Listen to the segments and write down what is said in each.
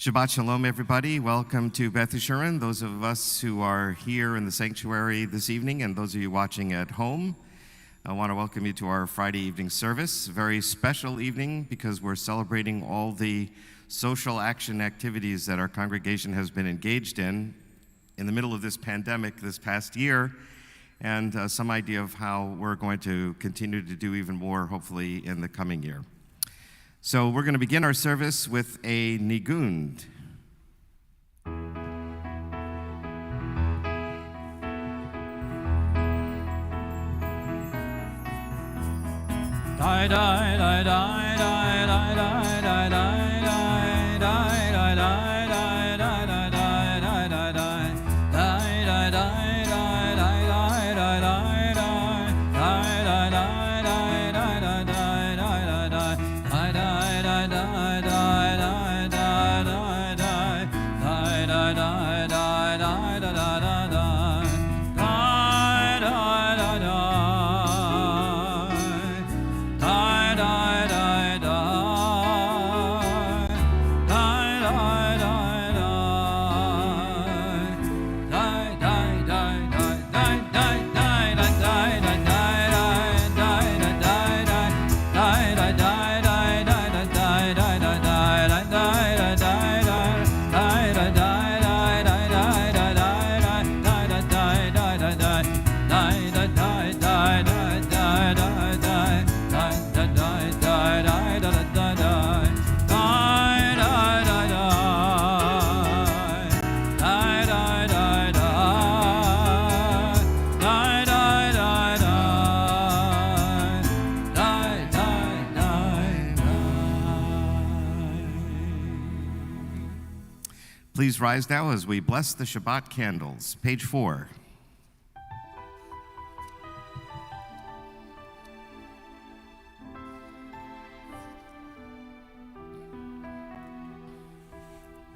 Shabbat Shalom, everybody. Welcome to Beth Yeshurun. Those of us who are here in the sanctuary this evening and those of you watching at home, I want to welcome you to our Friday evening service. A very special evening because we're celebrating all the social action activities that our congregation has been engaged in the middle of this pandemic this past year, and some idea of how we're going to continue to do even more, hopefully, in the coming year. So we're going to begin our service with a nigund. Die, die, die, die, die, die, die, die, die, die, Please rise now as we bless the Shabbat candles. Page 4.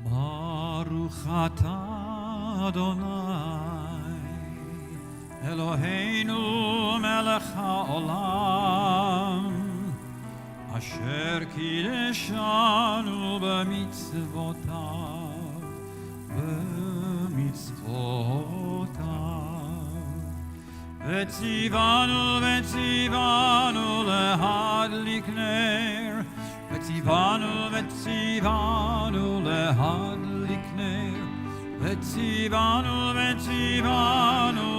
Baruch atah Adonai Eloheinu melech haolam asher kideshanu b'mitzvotav וציוונו להדליק נר וציוונו להדליק נר וציוונו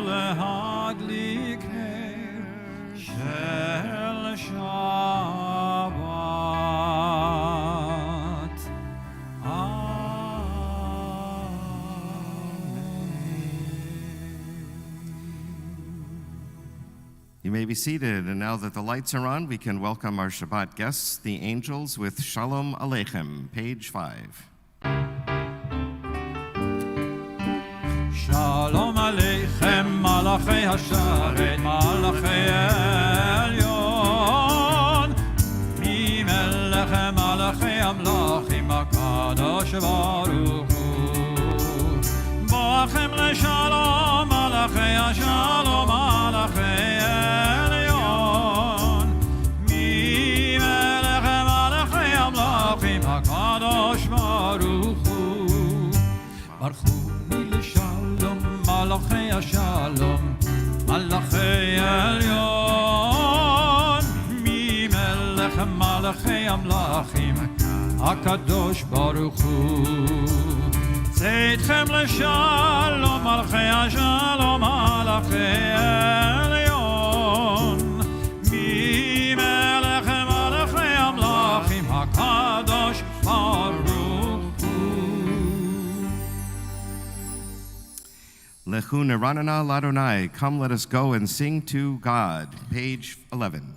להדליק נר של שבת. You may be seated, and now that the lights are on, we can welcome our Shabbat guests, the angels, with Shalom Aleichem, page 5. Shalom Aleichem, Malachei Hasharet, Malachei Elyon, Mimelech Malachei Amlachim, HaKadosh Baruch Hu. Boachem leShalom, Malachei Hashalom, Malachei HaKadosh Baruch Hu. Barchuni l'shalom, Malachei HaShalom, Malachei Elyon, Mimelech Malachei Amlachim, HaKadosh Baruch Hu. Tzedchem l'shalom, Malachei HaShalom, Malachei Elyon, Mimelech Malachei Amlachim, HaKadosh Baruch Hu. Lechu neranana l'Adonai, come let us go and sing to God, page 11.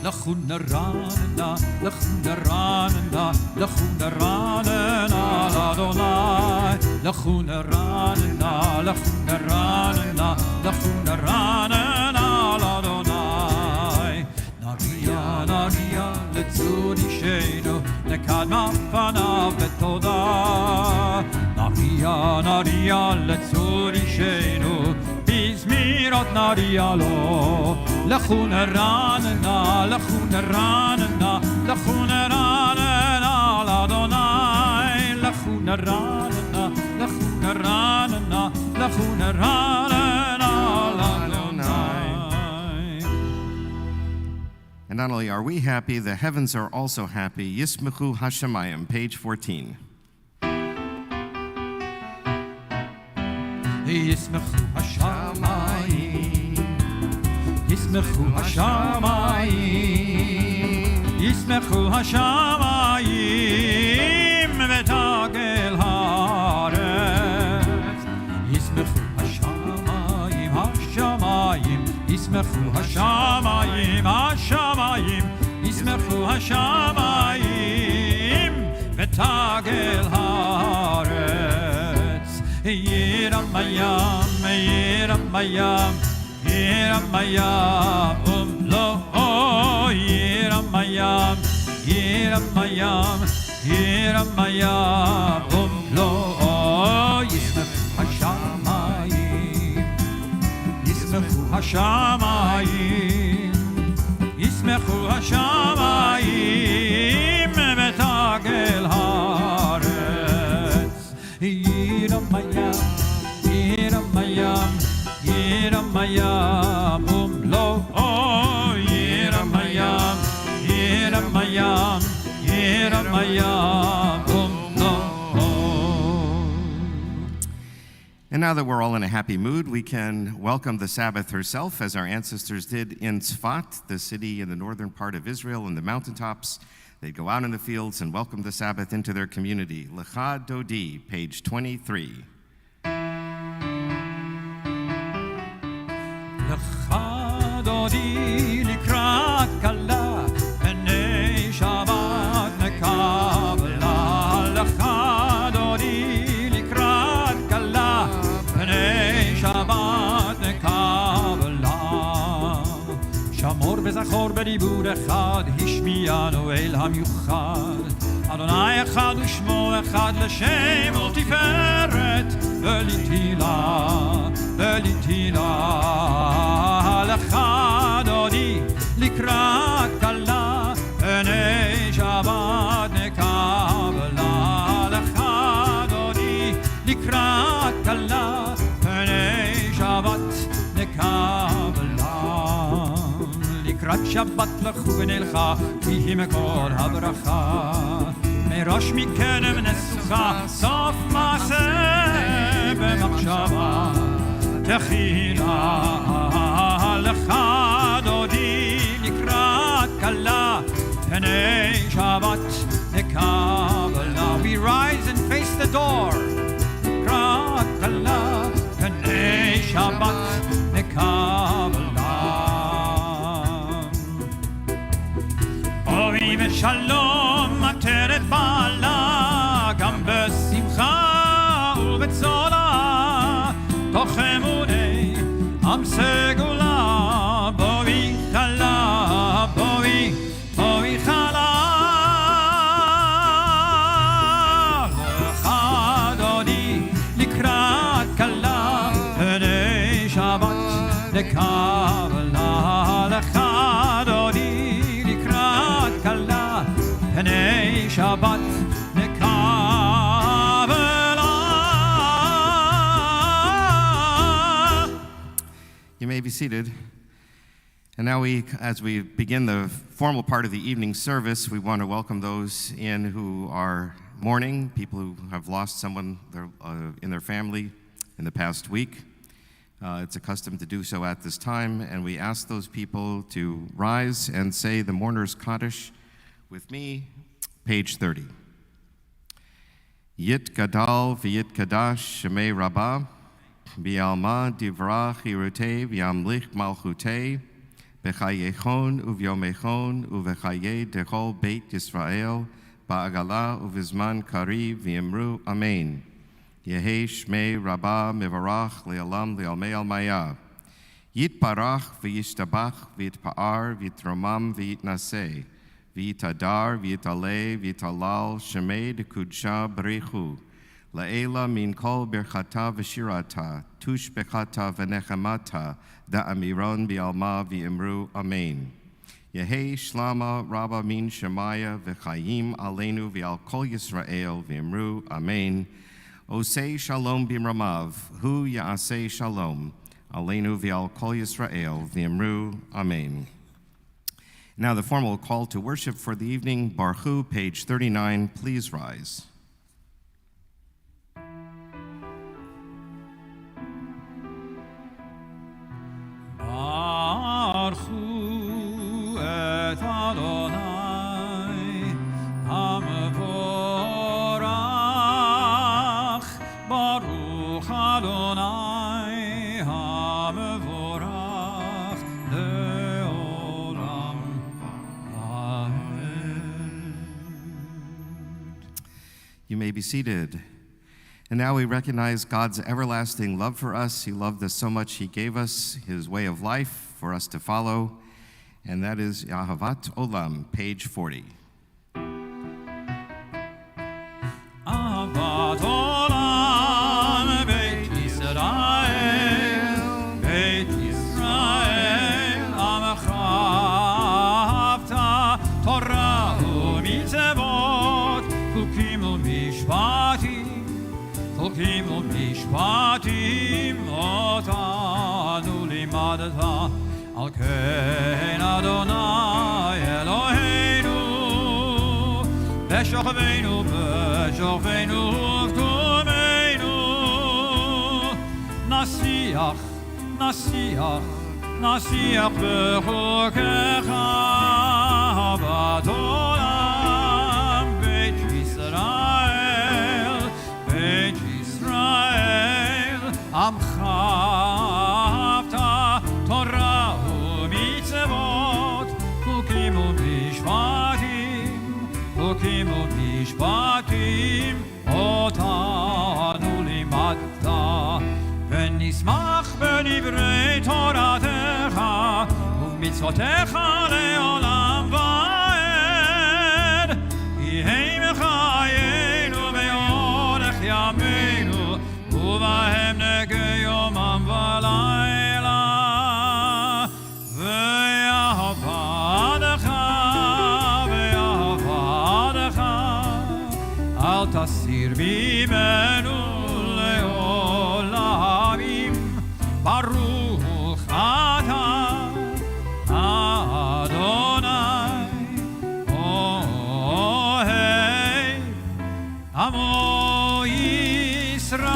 Lechu neranana, lechu neranana, lechu neranana l'Adonai. Lechu neranana, lechu neranana, lechu neranana l'Adonai. Naria, naria, letzur ishenu, lekadma fanav betodah. Naria, naria, letzur ishenu, bizmirot naria lo. Lechu neranana, lechu neranana, lechu neranana ranana, lachuna ranana, lachuna ranana, Adonai. And not only are we happy, the heavens are also happy. Yismechu Hashemayim, page 14. Yismechu Hashamayim, Yismechu Hashamayim, Yismechu Hashamayim, Vetagel Haaretz. Yismechu Hashamayim, Hashamayim, Yismechu Hashamayim, Hashamayim, Yismechu Hashamayim, Vetagel Haaretz. Yiramayam, Yiramayam, Yiramayam, lo, oh, Yiramayam, Yiramayam, Yiramayam, lo, oh, Yismechu Hashamayim, Yismechu Hashamayim, Yismechu Hashamayim, Betagel Haaretz. Yiramayam, Yiramayam, Yiramayam, lo, oh, Yiramayam, Yiramayam, Yiramayam, lo, oh. And now that we're all in a happy mood, we can welcome the Sabbath herself, as our ancestors did in Tzfat, the city in the northern part of Israel, in the mountaintops. They'd go out in the fields and welcome the Sabbath into their community. Lecha Dodi, page 23. Lecha Dodi likrat kala, B'nei Shabbat nekabla. Lecha Dodi likrat kala, B'nei Shabbat nekabla. Shamor וזכור בדיבור אחד, השמיענו אל המיוחד. אדוני אחד ושמו אחד לשם ולתפארת, ולתהילה, ולתהילה. לך דודי לקראת כלה, פני שבת נקבלה. לך דודי לקראת כלה, פני שבת נקבלה. לקראת שבת לכו ונלכה, כי היא מקור הברכה. מראש מקדם נסוכה, סוף מעשה במחשבה. תחילה לך דודי לקראת כלה, פני שבת נקבלה. We rise and face the door. לקראת כלה, פני שבת נקבלה. אוי ושלום עטרת בעלה, גם בשמחה ובצולה, תוך אמוני עם סגולה. בואי חלה, בואי, בואי חלה. לך דודי לקראת כלה, פני שבת נקבלה. לך דודי כלה, פני שבת נקבלה. You may be seated. And now as we begin the formal part of the evening service, we want to welcome those in who are mourning, people who have lost someone in their family in the past week. It's a custom to do so at this time, and we ask those people to rise and say the Mourner's Kaddish with me, page 30. Yit Gadal v'yit Kadash Shemei Rabbah, Bialma Divra Chirutei v'yamlich Malchutei, B'chayechon uvyomechon uv'chaye dechol Beit Yisrael, Ba'agala uvizman kari v'yimru Amen. Yehei Shmei Rabbah Mivarach Le'alam Le'almei Almaya. Yitparach v'yishtabach v'yitpa'ar v'yitromam v'yitnaseh. V'yitadar v'yitaleh v'yitalal Shemei D'Kudsha B'rechu. La'ela min kol birchata v'shirata. Tush bechata v'nechamata. Da'amiron v'yalma v'yimru Amen. Yehei Shlama Rabba Min Shemaya V'chayim Aleinu V'al Kol Yisrael V'imru Amen. Osei Shalom Bimramav, Hu Ya'aseh Shalom, Aleinu V'al Kol Yisrael V'imru Amen. Now the formal call to worship for the evening, Barg, page 39, please rise. Baruch et Adonai HaMevorach, Baruch Adonai HaMevorach le'olam Amen. You may be seated. And now we recognize God's everlasting love for us. He loved us so much, he gave us his way of life for us to follow. And that is Ahavat Olam, page 40. Ahavat Olam, Beit Yisrael, Beit Yisrael, Amecha Ahavta, Torah u'mitzvot, Chukim u'mishpatim, Chukim u'mishpatim, Otanu limadata, Al kein Adonai Eloheinu, B'shochveinu, B'shochveinu, V'tumeinu, Nasiach, Nasiach, Nasiach b'chukecha, Ahavat Olam, Beit Yisrael, Beit Yisrael, Amcha Ahavta, Torah u'mitzvot, Chukim u'mishpatim, Otanu limadta, V'nismach b'divrei Toratecha, U'v'mitzvotecha le'olam va'ed, Yehei mechayenu be'orech yameinu, U'vahem nege yomam v'layla, Al tasir bimenu leolamim, Baruch ata Adonai Ohei Amo Yisrael.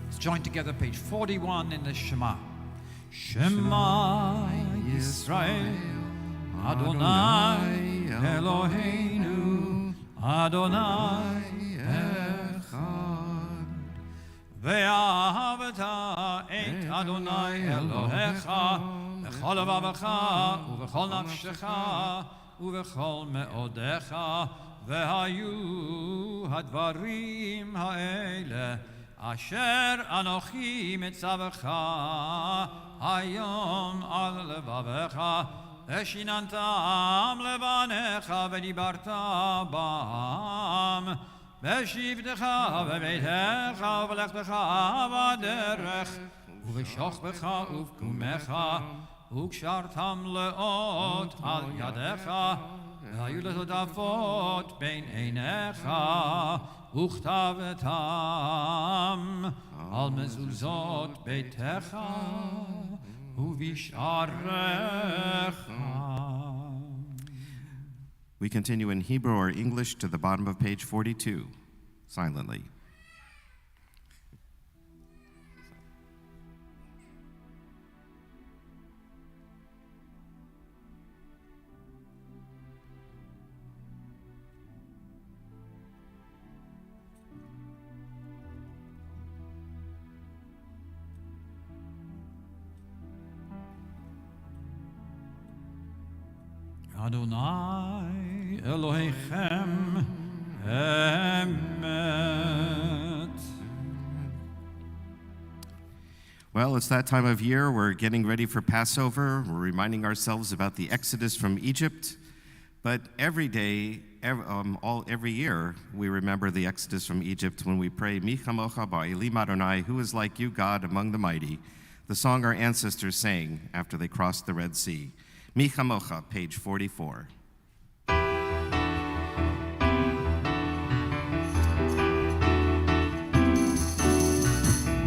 Let's join together page 41 in the Shema. Shema Yisrael, Adonai Eloheinu, Adonai Echad. Ve'ahavta et Adonai Elohecha, B'chol levavecha, u'v'chol nafshecha, u'v'chol me'odecha, ve'hayu hadvarim ha'ele, Asher anochi mitzavecha, hayom al levavecha, Eshinantam levanecha v'dibarta bam, V'shivtecha v'beitecha v'lechtecha v'derech, U'v'shochbecha u'v'kumecha, U'kshartam le'ot al yadecha, V'hayu letotafot bein einecha, U'chtavetam al mezuzot beitecha, We continue in Hebrew or English to the bottom of page 42, silently. Adonai Elohechem Emet. Well, it's that time of year. We're getting ready for Passover. We're reminding ourselves about the Exodus from Egypt. But every day, every year, we remember the Exodus from Egypt when we pray, Mi chamocha ba'elim Adonai, who is like you, God, among the mighty, the song our ancestors sang after they crossed the Red Sea. Mi Chamocha, page 44.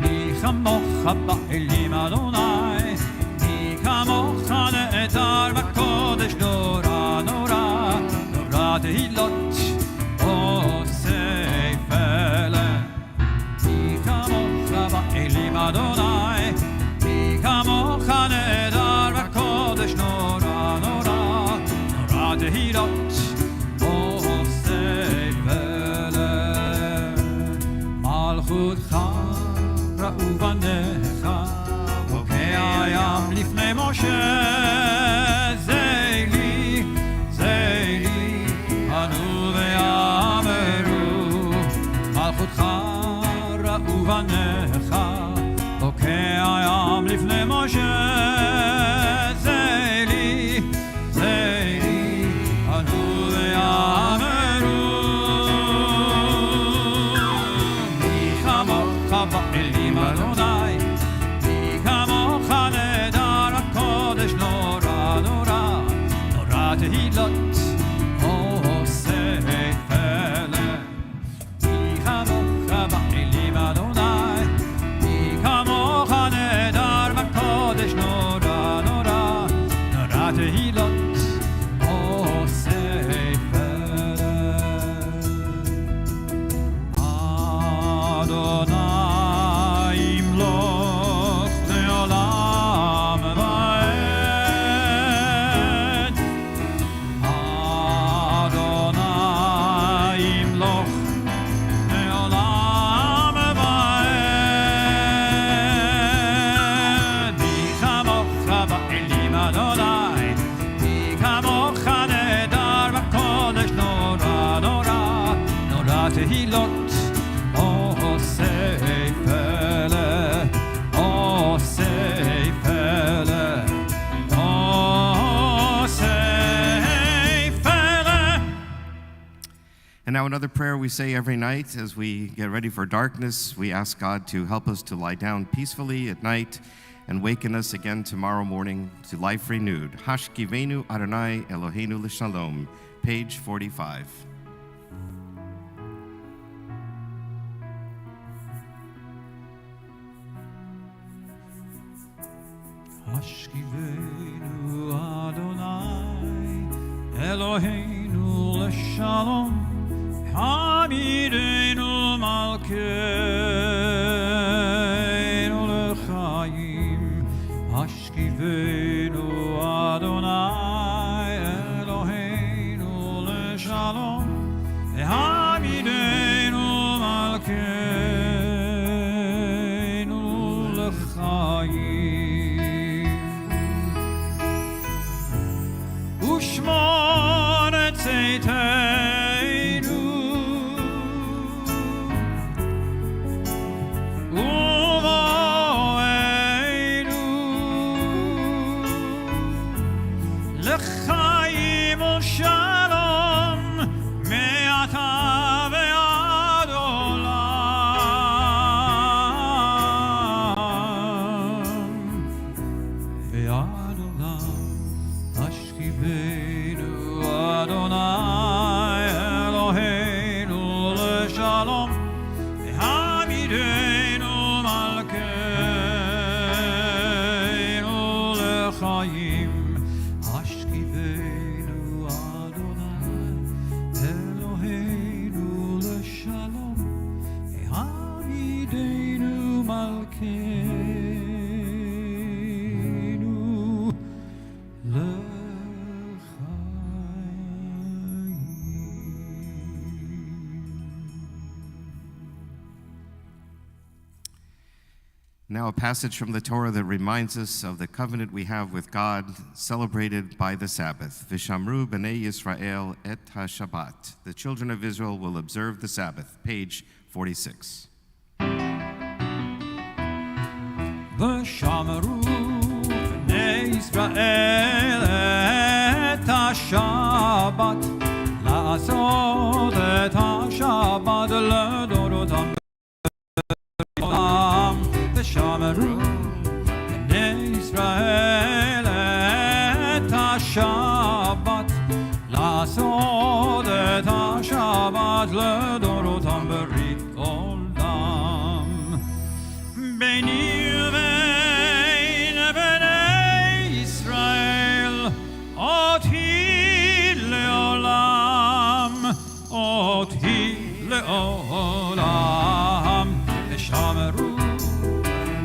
Mi Chamocha ba'elim Adonai, Mi Chamocha ne'etar b'kodesh nora nora, nora tehilot osei pele. Mi Chamocha ba'elim Adonai, Mi Chamocha ne'etar b'kodesh nora nora, nora tehilot osei pele. Malchutcha ובניך בוקע ים לפני משה זיילי זיילי ענו ויאמרו מלכותך ראו בניך בוקע ים לפני משה זיילי זיילי ענו ויאמרו מי כמוך באלים Adonai, mi kamocha nedar hakodesh nora nora, nora tehilot osei pele. Mi kamocha ba'elim Adonai, mi kamocha nedar hakodesh nora nora, nora tehilot osei pele. Adonai And now another prayer we say every night as we get ready for darkness. We ask God to help us to lie down peacefully at night and waken us again tomorrow morning to life renewed. Hashkivenu Adonai Eloheinu l'shalom, page 45. Hashkivenu Adonai Eloheinu l'shalom, Hamidenu Malkeinu l'chaim. Hashkivenu Adonai Eloheinu l'shalom, Hamidenu Malkeinu l'chaim. Ushmor et Zeiteinu Uvoeinu L'chaim u'shalom me'ata ve'ad olam ve'ad olam. Hashkivenu Adonai Eloheinu l'shalom, Hamidenu Malkeinu l'chaim. Hashkivenu Adonai Eloheinu l'shalom, Hamidenu Malkeinu l'chaim. Now a passage from the Torah that reminds us of the covenant we have with God, celebrated by the Sabbath. Vishamru b'nei Yisrael et ha-Shabbat. The children of Israel will observe the Sabbath. Page 46. Vishamru b'nei Yisrael et ha-Shabbat, la'asod et ha-Shabbat לדורותם. Vishamru השבת, לעשות את השבת לדורותם ברית עולם. ביני ובין בני ישראל, אותי לעולם, אותי לעולם, ושמרו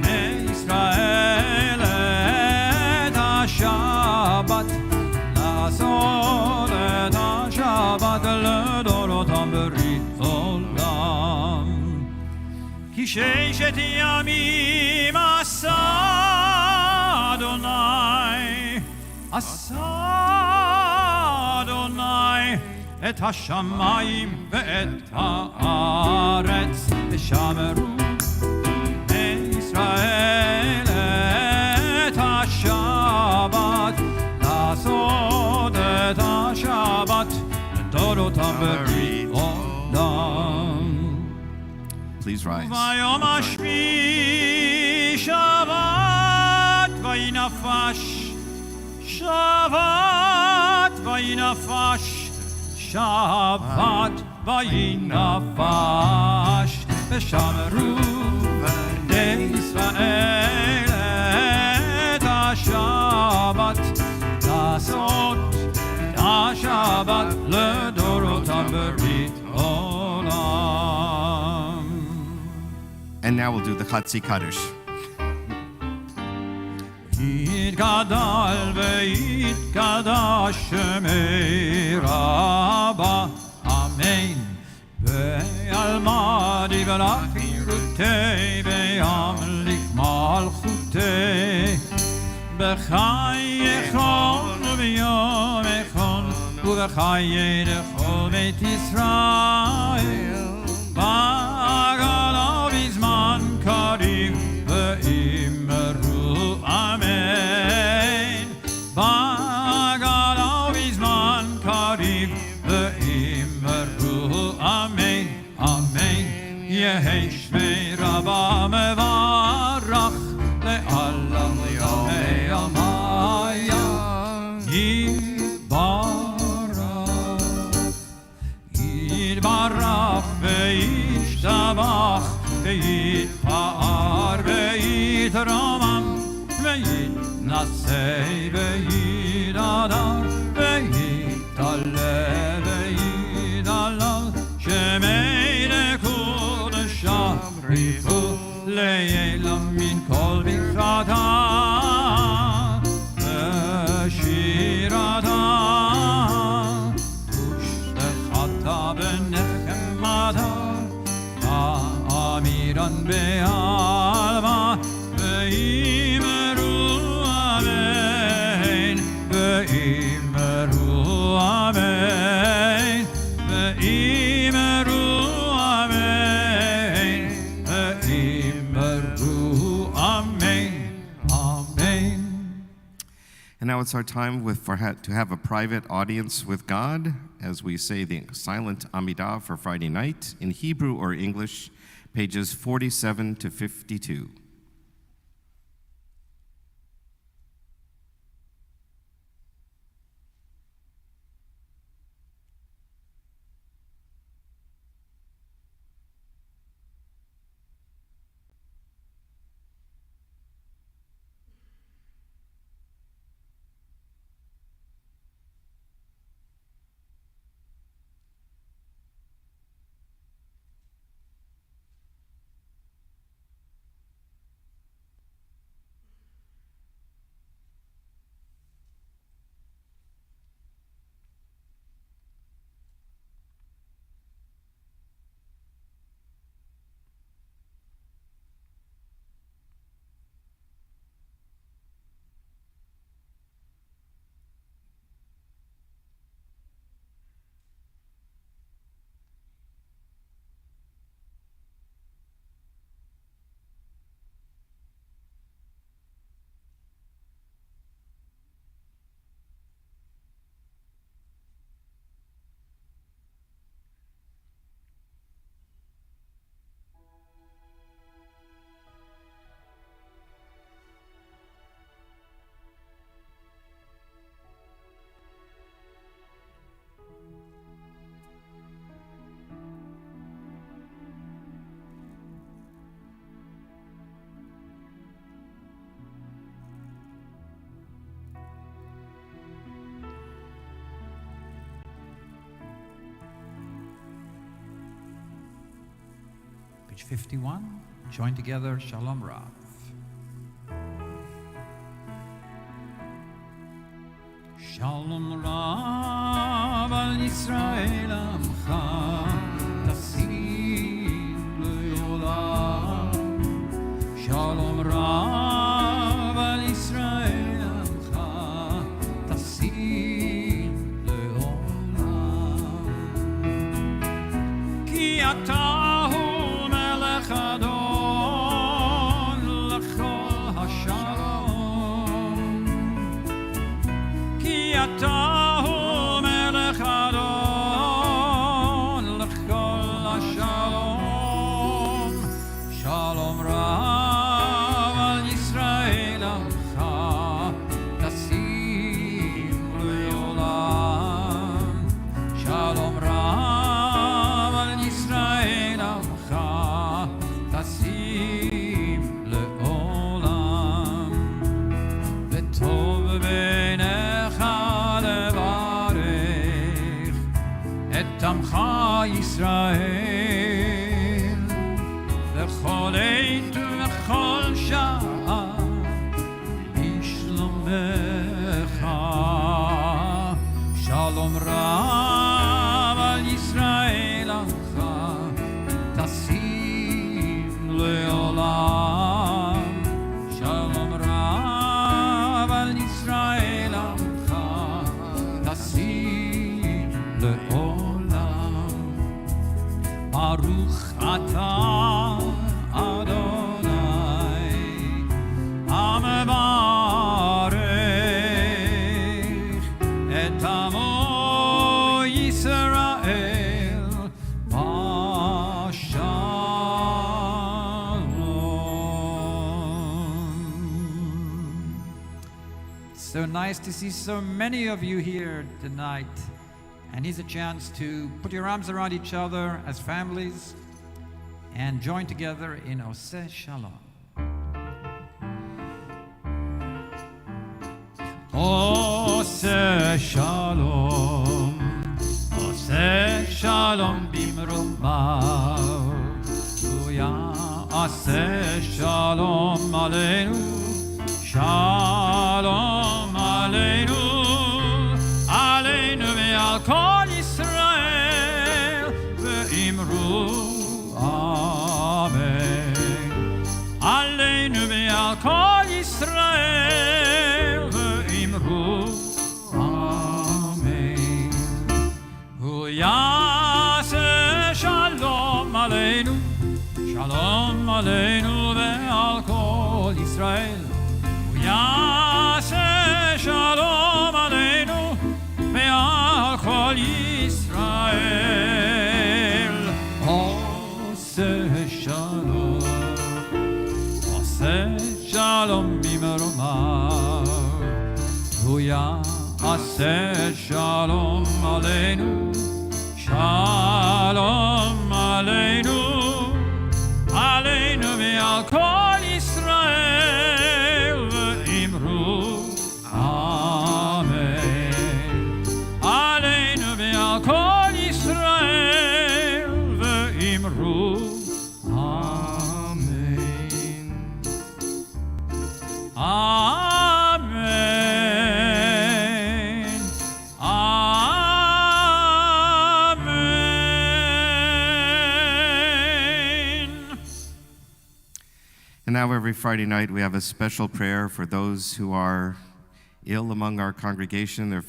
בני ישראל את השבת, לעשות את השבת לדורותם ברית עולם. כי ששת ימים עשה אדוני, עשה אדוני את השמיים ואת הארץ, ושמרו בני ישראל את השבת, לעשות את השבת לדורותם ברית עולם. Please rise. ביום השביעי שבת וינפש, שבת וינפש, שבת וינפש, ושמרו בני ישראל את השבת, לעשות את השבת לדורותם ברית עולם. And now we'll do the Chatzi Kaddish. יתגדל ויתקדש שמי רבה, אמן. ועלמא דברך חירותי וימליך מלכותי, בחייכון וביומכון ובחיי לכל בית ישראל, בגלה בזמן קריב ואמרו אמן, בגלה בזמן קריב ואמרו אמן, אמן. יהי שמי רבה מברך לעולם ימי המיה, יתברך וישתבח ויתפאר ויתרומם ויתנשא ויתהדר ויתעלה ויתהלל, שמי לקודשה בריחו לעילם מן כל ברכתה ושירתה, ושתחתה בנחמתה, אמירן בעלמה, ואמרו אמן, ואמרו אמן, ואמרו אמן, ואמרו אמן, amen. And now it's our time to have a private audience with God as we say the silent Amidah for Friday night in Hebrew or English, pages 47 to 52. Page 51. Join together, Shalom Rav. Shalom Rav al Yisrael Amcha Tasim Le'olam. Shalom Rav al Yisrael Amcha Tasim Le'olam. Ki Atahu Melech Adon L'chol HaShalom. Atahu melech adon l'chol hashalom. Shalom rav al Yisrael amcha tasim le'olam. Shalom rav al Yisrael amcha tasim le'olam. V'tov עמך ישראל בכל עת ובכל שעה בשלומך. שלום רב על ישראל עמך תשים לעולם. שלום רב על ישראל עמך תשים לעולם. Baruch atah Adonai Amevarech et amo Yisrael Bashalom. So nice to see so many of you here tonight. And here's a chance to put your arms around each other as families and join together in Oseh Shalom. Oseh Shalom, Oseh Shalom bimromav, Oseh Shalom aleinu, Shalom aleinu. על כל ישראל ואמרו אמן. עלינו ועל כל ישראל ואמרו אמן. הוא יעשה שלום עלינו, שלום עלינו ועל כל ישראל. הוא יעשה שלום עלינו ועל כל ישראל. עושה שלום, עושה שלום במרומיו. הוא יעשה שלום עלינו, שלום עלינו, עלינו ועל כל ישראל ואמרו אמן. כל ישראל ואמרו אמן. אמן. Amen. And now every Friday night we have a special prayer for those who are ill among our congregation. Their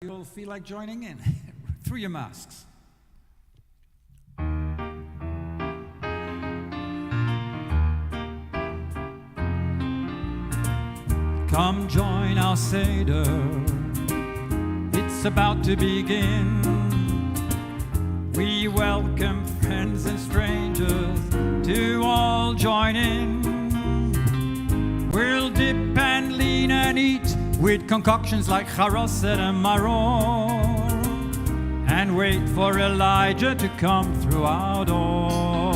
you'll feel like joining in through your masks. Come join our Seder, it's about to begin. We welcome friends and strangers to all join in. We'll dip and lean and eat with concoctions like charoset and maror, and wait for Elijah to come through our door.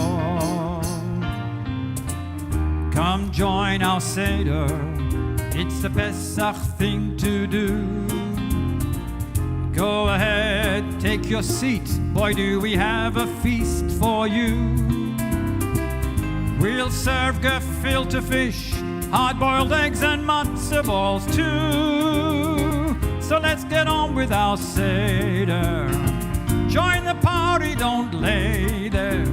Come join our Seder, it's the Pesach thing to do. Go ahead, take your seat, boy do we have a feast for you. We'll serve gefilte fish, hard-boiled eggs and matzo balls too. So let's get on with our Seder. Join the party, don't lay there.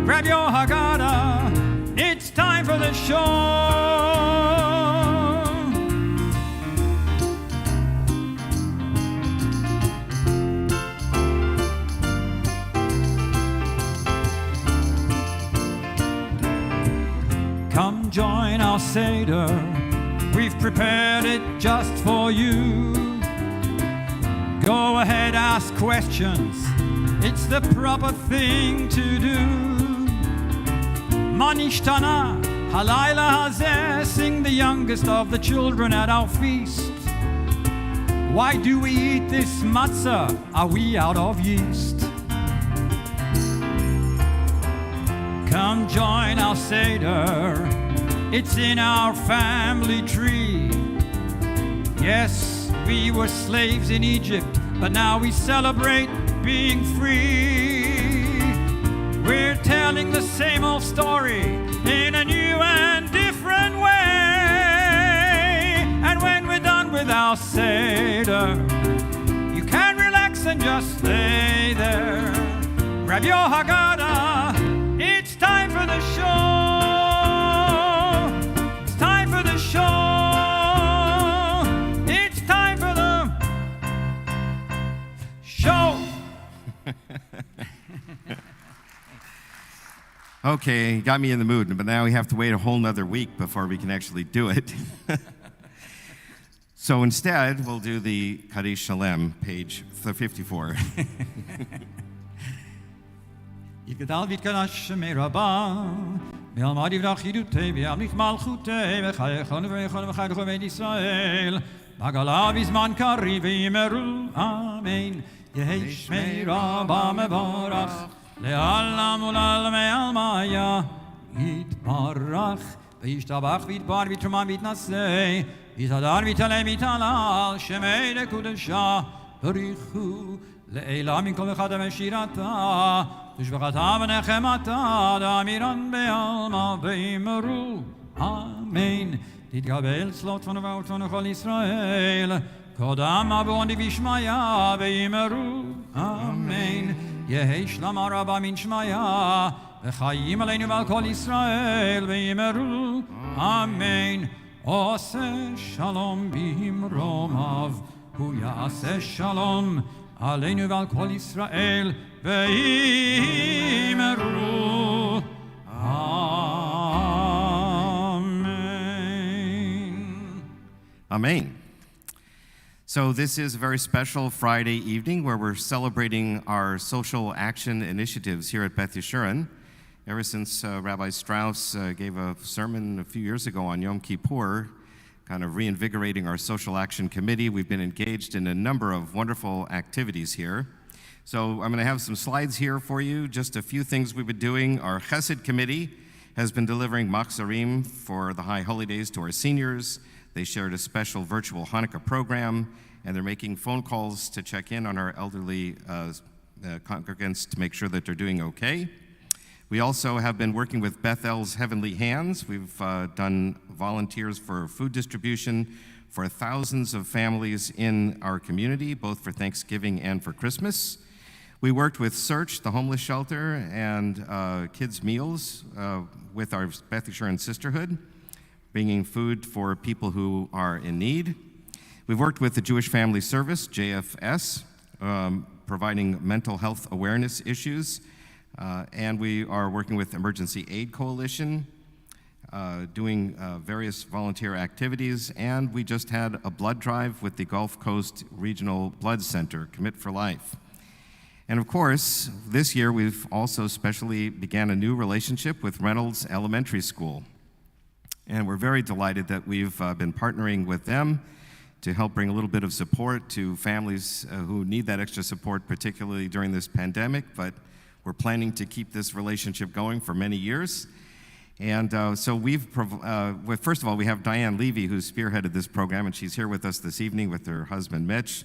Grab your Haggadah, it's time for the show. Come join our Seder, we've prepared it just for you. Go ahead, ask questions, it's the proper thing to do. Manishtana, halayla hazeh, sing the youngest of the children at our feast. Why do we eat this matzah? Are we out of yeast? Come join our Seder, it's in our family tree. Yes, we were slaves in Egypt, but now we celebrate being free. We're telling the same old story in a new and different way. And when we're done with our Seder, you can relax and just stay there. Grab your Haggadah, it's time for the show. It's time for the show. It's time for the show. Okay, got me in the mood, but now we have to wait a whole nother week before we can actually do it. So instead, we'll do the Kaddish Shalem, page 54. יתגדל ויתקדש שמי רבה, בעלמא יברח ידותי, וימליך מלכותי, וחייכנו ויכולנו וחייכו בית ישראל, בגלה בזמן קריב ויאמרו אמן. יהי שמי רבה מבורך, לעלם ולעלמי עלמיה, יתברך, וישתבח ויתבר ויתרומן ויתנשא, ויתהדר ויתעלה ויתהלל, שמי לקודשה, בריחו, לעילה מכל אחד המשירתה, תשבחתה ונחמתה, דאמירן בעלמא ויאמרו אמן. תתקבל צלות ונבואות כל ישראל, קודם אבון דבשמיא ויאמרו אמן. יהי שלמה רבה מן שמיא, וחיים עלינו ועל כל ישראל ויאמרו אמן. עושה שלום במרומיו, הוא יעשה שלום עלינו ועל כל ישראל ויאמרו amen. Amen. So this is a very special Friday evening where we're celebrating our social action initiatives here at Beth Yeshurun. Ever since Rabbi Strauss gave a sermon a few years ago on Yom Kippur, kind of reinvigorating our social action committee, we've been engaged in a number of wonderful activities here. So I'm going to have some slides here for you, just a few things we've been doing. Our Chesed committee has been delivering machzorim for the high holy days to our seniors. They shared a special virtual Hanukkah program, and they're making phone calls to check in on our elderly congregants to make sure that they're doing okay. We also have been working with Bethel's Heavenly Hands. We've done volunteers for food distribution for thousands of families in our community, both for Thanksgiving and for Christmas. We worked with Search, the homeless shelter, and Kids Meals with our Beth Yeshurun Sisterhood, bringing food for people who are in need. We've worked with the Jewish Family Service, JFS, providing mental health awareness issues, and we are working with Emergency Aid Coalition, doing various volunteer activities, and we just had a blood drive with the Gulf Coast Regional Blood Center, Commit for Life. And of course, this year we've also specially began a new relationship with Reynolds Elementary School. And we're very delighted that we've been partnering with them to help bring a little bit of support to families who need that extra support, particularly during this pandemic, but we're planning to keep this relationship going for many years. And so first of all, we have Diane Levy, who's spearheaded this program, and she's here with us this evening with her husband, Mitch,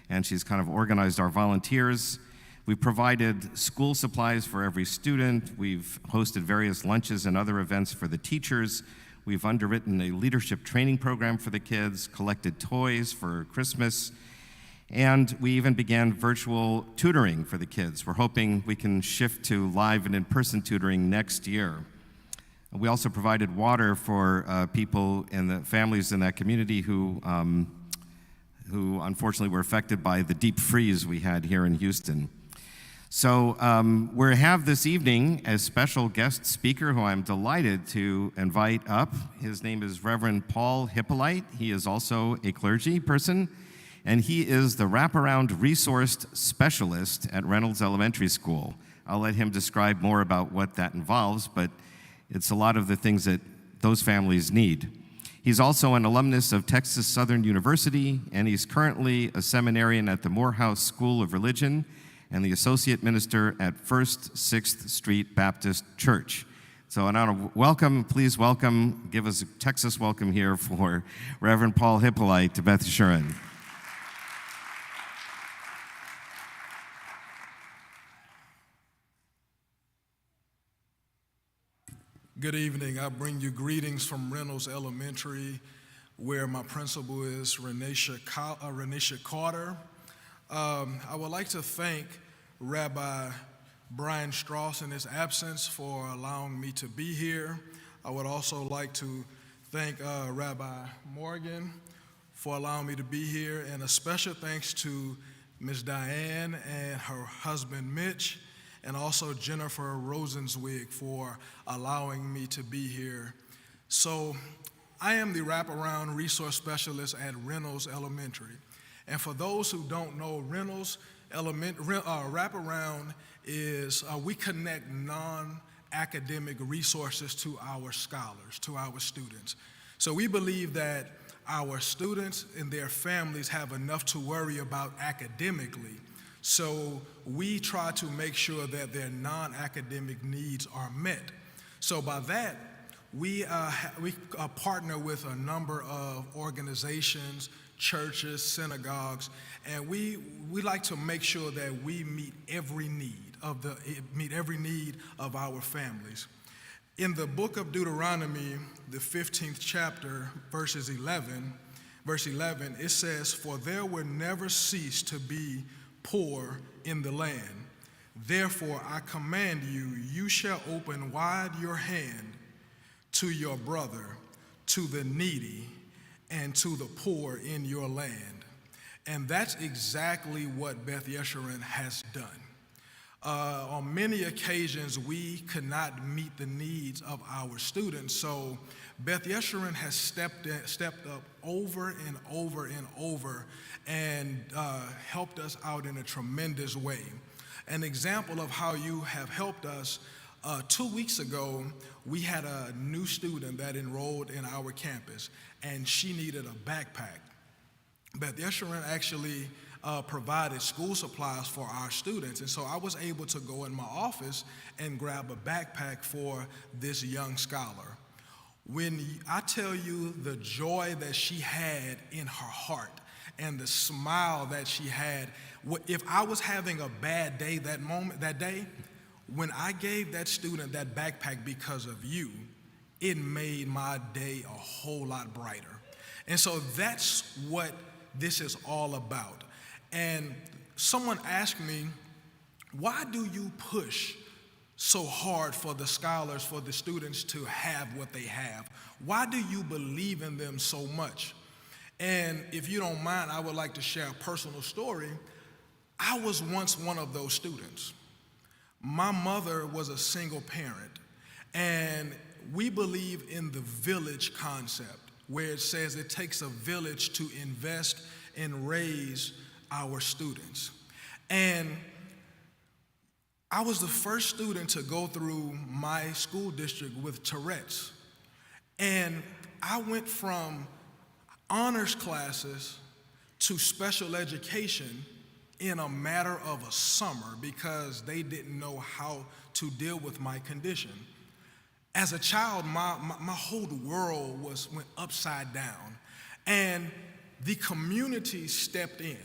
and she's kind of organized our volunteers. We've provided school supplies for every student. We've hosted various lunches and other events for the teachers. We've underwritten a leadership training program for the kids, collected toys for Christmas, and we even began virtual tutoring for the kids. We're hoping we can shift to live and in-person tutoring next year. We also provided water for people and the families in that community who unfortunately were affected by the deep freeze we had here in Houston. So we have this evening a special guest speaker who I'm delighted to invite up. His name is Reverend Paul Hippolyte. He is also a clergy person, and he is the wraparound resource specialist at Reynolds Elementary School. I'll let him describe more about what that involves, but it's a lot of the things that those families need. He's also an alumnus of Texas Southern University, and he's currently a seminarian at the Morehouse School of Religion and the associate minister at First 6th Street Baptist Church. So I want to please welcome, give us a Texas welcome here for Reverend Paul Hippolyte to Beth Assurin. Good evening. I bring you greetings from Reynolds Elementary, where my principal is Renisha Carter. I would like to thank Rabbi Brian Strauss in his absence for allowing me to be here. I would also like to thank Rabbi Morgan for allowing me to be here, and a special thanks to Ms. Diane and her husband Mitch, and also Jennifer Rosenzweig for allowing me to be here. So I am the wraparound resource specialist at Reynolds Elementary. And for those who don't know, Reynolds wraparound is we connect non-academic resources to our scholars, to our students. So we believe that our students and their families have enough to worry about academically. So we try to make sure that their non-academic needs are met. So by that, we partner with a number of organizations, churches, synagogues, and we like to make sure that we meet every need of our families. In the book of Deuteronomy, the 15th chapter, verse 11, it says, "For there will never cease to be poor in the land. Therefore I command you, you shall open wide your hand to your brother, to the needy, and to the poor in your land." And that's exactly what Beth Yeshurun has done. On many occasions, we could not meet the needs of our students, so Beth Yeshurun has stepped up over and over and over and helped us out in a tremendous way. An example of how you have helped us, 2 weeks ago, we had a new student that enrolled in our campus, and she needed a backpack. Beth Yeshurun actually provided school supplies for our students, and so I was able to go in my office and grab a backpack for this young scholar. When I tell you the joy that she had in her heart and the smile that she had, if I was having a bad day that day, when I gave that student that backpack because of you, it made my day a whole lot brighter. And so that's what this is all about. And someone asked me, why do you push so hard for the scholars, for the students to have what they have? Why do you believe in them so much? And if you don't mind, I would like to share a personal story. I was once one of those students. My mother was a single parent, and we believe in the village concept, where it says it takes a village to invest and raise our students. And I was the first student to go through my school district with Tourette's. And I went from honors classes to special education in a matter of a summer because they didn't know how to deal with my condition. As a child, my whole world went upside down. And the community stepped in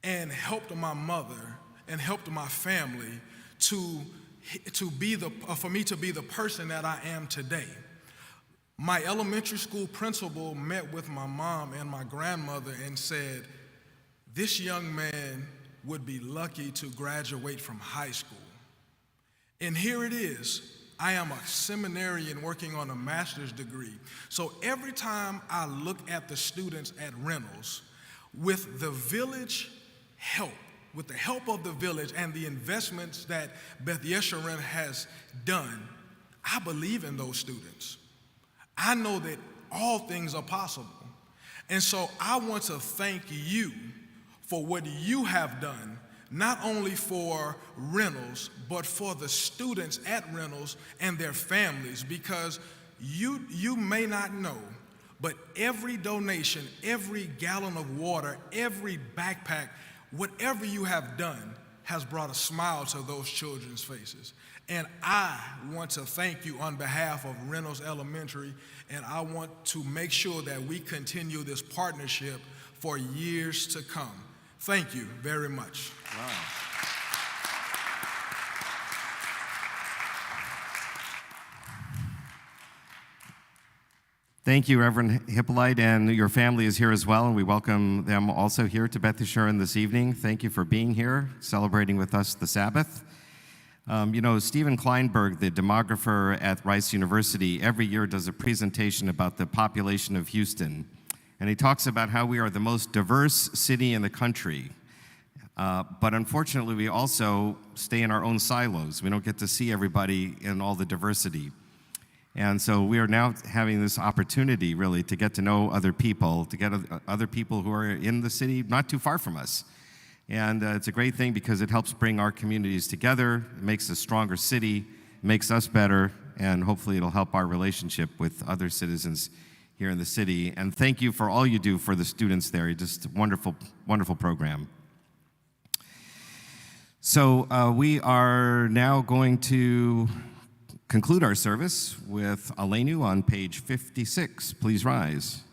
and helped my mother and helped my family for me to be the person that I am today. My elementary school principal met with my mom and my grandmother and said, this young man would be lucky to graduate from high school. And here it is. I am a seminarian working on a master's degree. So every time I look at the students at Reynolds, with the village help, with the help of the village and the investments that Beth Yeshurun has done, I believe in those students. I know that all things are possible. And so I want to thank you for what you have done, not only for Reynolds, but for the students at Reynolds and their families, because you may not know, but every donation, every gallon of water, every backpack, whatever you have done has brought a smile to those children's faces. And I want to thank you on behalf of Reynolds Elementary, and I want to make sure that we continue this partnership for years to come. Thank you very much. Wow. Thank you, Reverend Hippolyte, and your family is here as well, and we welcome them also here to Beth Yeshurun this evening. Thank you for being here, celebrating with us the Sabbath. Stephen Kleinberg, the demographer at Rice University, every year does a presentation about the population of Houston. And he talks about how we are the most diverse city in the country. But unfortunately, we also stay in our own silos. We don't get to see everybody in all the diversity. And so we are now having this opportunity, really, to get to know other people, to get other people who are in the city not too far from us. And it's a great thing because it helps bring our communities together, it makes a stronger city, makes us better, and hopefully it'll help our relationship with other citizens here in the city. And thank you for all you do for the students there. Just a wonderful, wonderful program. So we are now going to conclude our service with Aleinu on page 56. Please rise.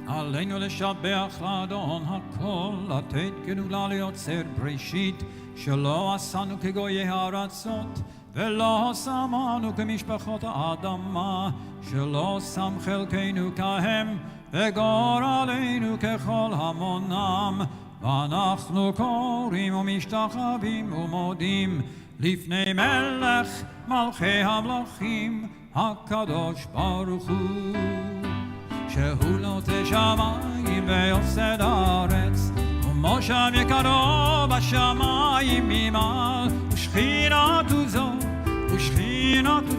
עלינו לשבח לאדון הכל, לתת גאולה ליוצר בראשית, שלא עשנו כגויי הארצות, ולא שמנו כמשפחות האדמה, שלא שם חלקנו כהם, וגורלנו ככל המונם, ואנחנו קוראים ומשתחווים ומודים, לפני מלך מלכי המלכים, הקדוש ברוך הוא. שהוא נוטה שמיים ויוסד הארץ, ומושב יקרו בשמיים ממעל, ושכינתו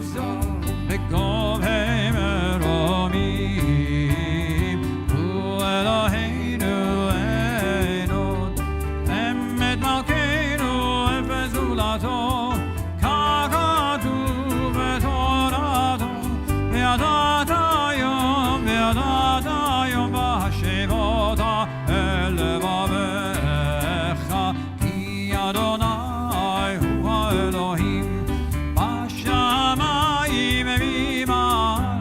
זו בגובה מרומים. הוא אלוהינו אין אמת מלכנו אפס זולתו, ככתוב בתורתו, וידעת היום והשבות אל לבביך, כי אדוני הוא האלוהים בשמיים ממעל,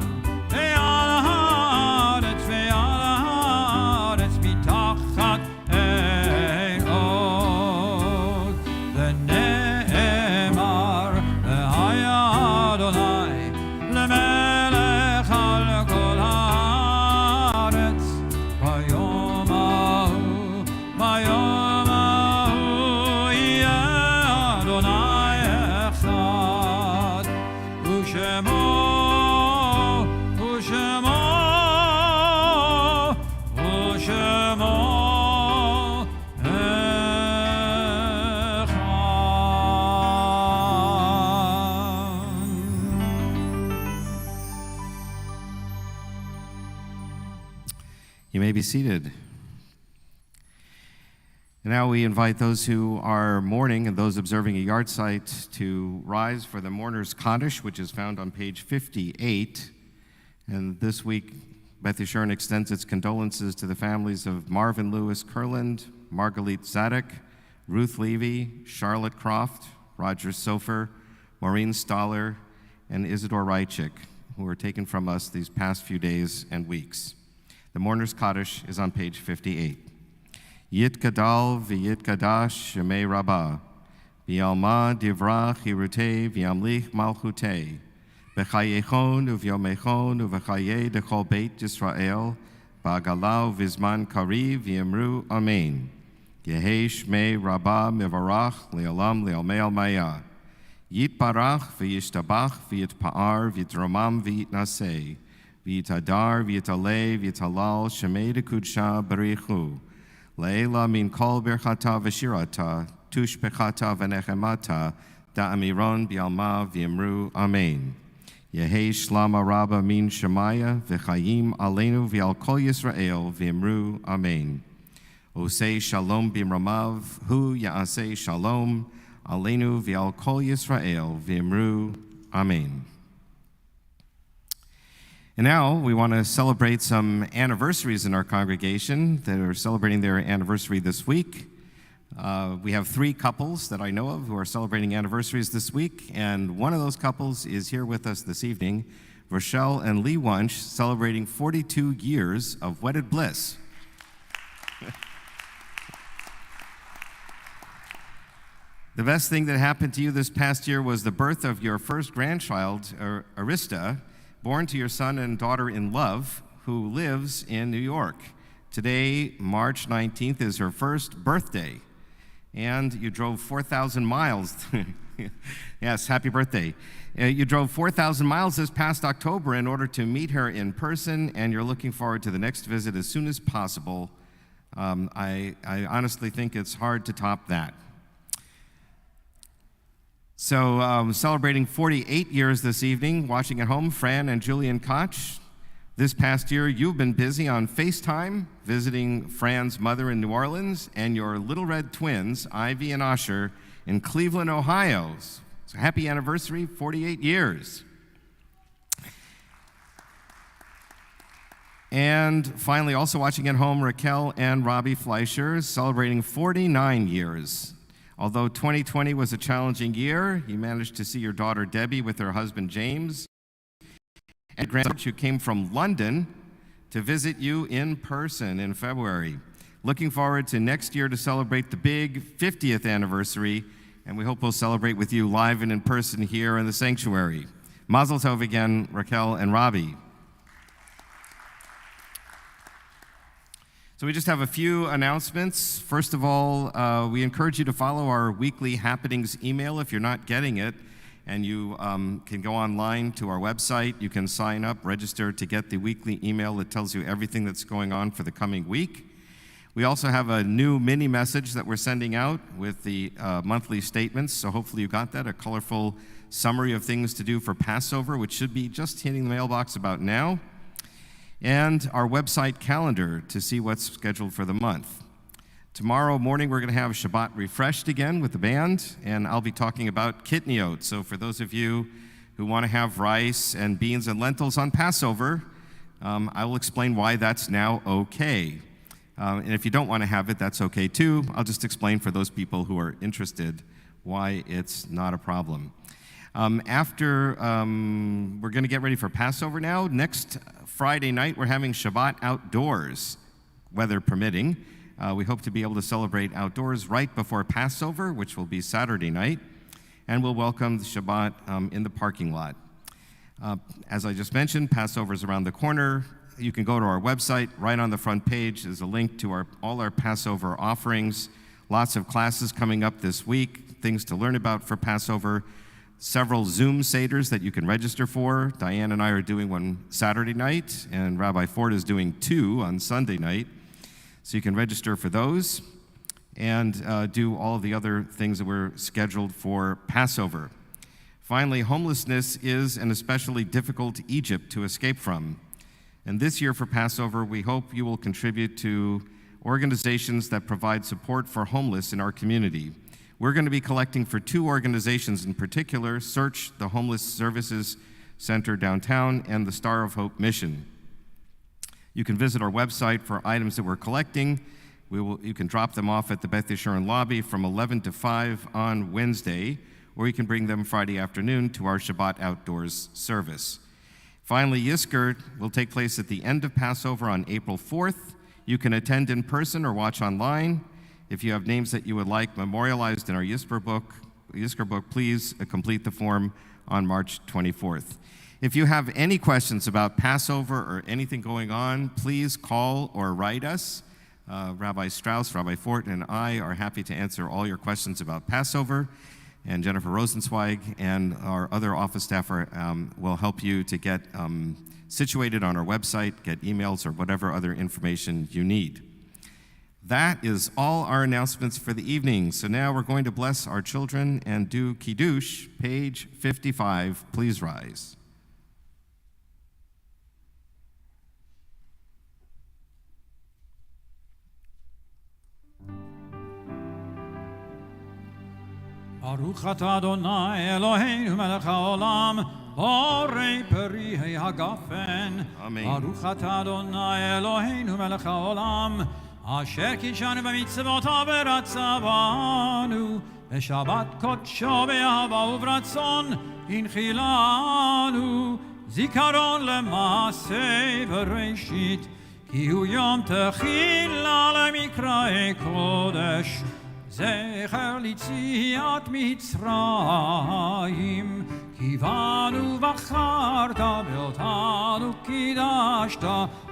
You may be seated. And now we invite those who are mourning and those observing a yard site to rise for the mourner's Kaddish, which is found on page 58. And this week, Beth Yeshurun extends its condolences to the families of Marvin Lewis Kurland, Margalit Zadok, Ruth Levy, Charlotte Croft, Roger Sofer, Maureen Stoller, and Isidore Reichik, who were taken from us these past few days and weeks. The mourner's Kaddish is on page 58. Yit Gadal v'yit Gadash Shemei Rabbah, v'yalma divra chirutei v'yamlich malchutei, v'chayechon uvyomechon uv'chaye dechol beit Yisrael, ba'agalau v'zman kariv v'yemru amen. Yehei Shmei Rabbah mevarach le'olam le'omei almaya. Yit barach v'yishtabach v'yitpa'ar v'yitromam v'yitnasei, v'yitadar v'yitalei v'yitalal Shemei dekudsha barichu. Leila min kol birchata v'shirata, tush pechata v'nechemata, da'amiron bi'alma v'yemru amen. Yehei shlama rabba min shemaya, v'chayim aleinu v'al kol Yisrael v'yemru amen. Osei shalom b'mramav, hu ya'asei shalom, aleinu v'al kol Yisrael v'yemru amen. And now we want to celebrate some anniversaries in our congregation that are celebrating their anniversary this week. We have 3 couples that I know of who are celebrating anniversaries this week, and one of those couples is here with us this evening, Rochelle and Lee Wunsch, celebrating 42 years of wedded bliss. The best thing that happened to you this past year was the birth of your first grandchild, Arista, born to your son and daughter in love, who lives in New York. Today, March 19th, is her first birthday, and you drove 4,000 miles. Yes, happy birthday. You drove 4,000 miles this past October in order to meet her in person, and you're looking forward to the next visit as soon as possible. I honestly think it's hard to top that. So celebrating 48 years this evening, watching at home, Fran and Julian Koch. This past year, you've been busy on FaceTime, visiting Fran's mother in New Orleans, and your little red twins, Ivy and Asher, in Cleveland, Ohio. So happy anniversary, 48 years. And finally, also watching at home, Raquel and Robbie Fleischer, celebrating 49 years. Although 2020 was a challenging year, you managed to see your daughter Debbie with her husband James, and grandson who came from London to visit you in person in February. Looking forward to next year to celebrate the big 50th anniversary, and we hope we'll celebrate with you live and in person here in the sanctuary. Mazel tov again, Raquel and Robbie. So we just have a few announcements. First of all, we encourage you to follow our weekly happenings email if you're not getting it, and you can go online to our website. You can sign up, register to get the weekly email that tells you everything that's going on for the coming week. We also have a new mini message that we're sending out with the monthly statements, so hopefully you got that, a colorful summary of things to do for Passover, which should be just hitting the mailbox about now. And our website calendar to see what's scheduled for the month. Tomorrow morning, we're going to have Shabbat Refreshed again with the band, and I'll be talking about kitniot. So for those of you who want to have rice and beans and lentils on Passover, I will explain why that's now okay. And if you don't want to have it, that's okay too. I'll just explain for those people who are interested why it's not a problem. We're going to get ready for Passover now. Next Friday night, we're having Shabbat outdoors, weather permitting. We hope to be able to celebrate outdoors right before Passover, which will be Saturday night, and we'll welcome the Shabbat in the parking lot. As I just mentioned, Passover is around the corner. You can go to our website. Right on the front page is a link to all our Passover offerings. Lots of classes coming up this week, things to learn about for Passover. Several Zoom Seders that you can register for. Diane and I are doing one Saturday night, and Rabbi Ford is doing 2 on Sunday night. So you can register for those and do all the other things that were scheduled for Passover. Finally, homelessness is an especially difficult Egypt to escape from. And this year for Passover, we hope you will contribute to organizations that provide support for homeless in our community. We're going to be collecting for 2 organizations in particular, Search the Homeless Services Center downtown and the Star of Hope Mission. You can visit our website for items that we're collecting. You can drop them off at the Beth Yeshurun lobby from 11 to 5 on Wednesday, or you can bring them Friday afternoon to our Shabbat outdoors service. Finally, Yizkor will take place at the end of Passover on April 4th. You can attend in person or watch online. If you have names that you would like memorialized in our Yizkor book, please complete the form on March 24th. If you have any questions about Passover or anything going on, please call or write us. Rabbi Strauss, Rabbi Fort, and I are happy to answer all your questions about Passover. And Jennifer Rosenzweig and our other office staff will help you to get situated on our website, get emails, or whatever other information you need. That is all our announcements for the evening. So now we're going to bless our children and do Kiddush, page 55. Please rise. Baruch atah Adonai Eloheinu melech haolam, borei peri hagafen. Amen. Baruch atah Adonai Eloheinu melech haolam, asher kidshanu b'mitzvotav v'ratzavanu, v'shabbat kodsho be'ahava u'v'ratzon hinchilanu, zikaron le'maseh v'reishit, ki hu yom techila le'mikra'e kodesh, זכר ליציאת מצרים, כי בנו בחרת ואותנו קידשת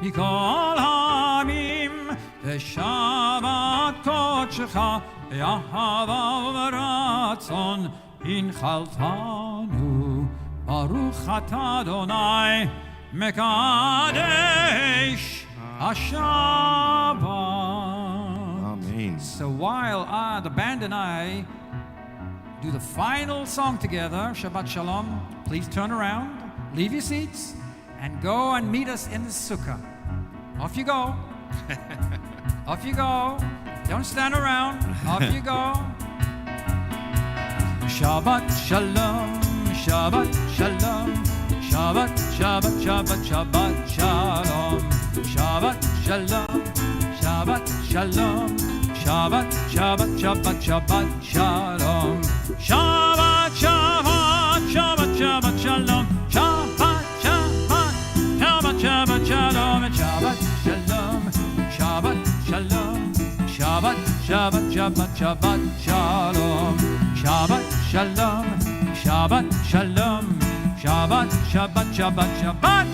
מכל העמים, ושבת קודשך באהבה וברצון הנחלתנו. ברוך אתה אדוני מקדש השבת. So while the band and I do the final song together, Shabbat Shalom, please turn around, leave your seats, and go and meet us in the sukkah. Off you go. Off you go. Don't stand around. Off you go. Shabbat Shalom, Shabbat Shalom, Shabbat, Shabbat, Shabbat, Shabbat Shalom, Shabbat Shalom, Shabbat Shalom, Shabbat, Shabbat, Shabbat, Shabbat Shalom, Shabbat, Shabbat, Shabbat, Shabbat Shalom, Shabbat, Shabbat, Shabbat, Shabbat Shalom, and Shabbat Shalom, Shabbat Shalom, Shabbat, Shabbat, Shabbat, Shabbat Shalom, Shabbat Shalom, Shabbat Shalom, Shabbat, Shabbat, Shabbat, Shabbat.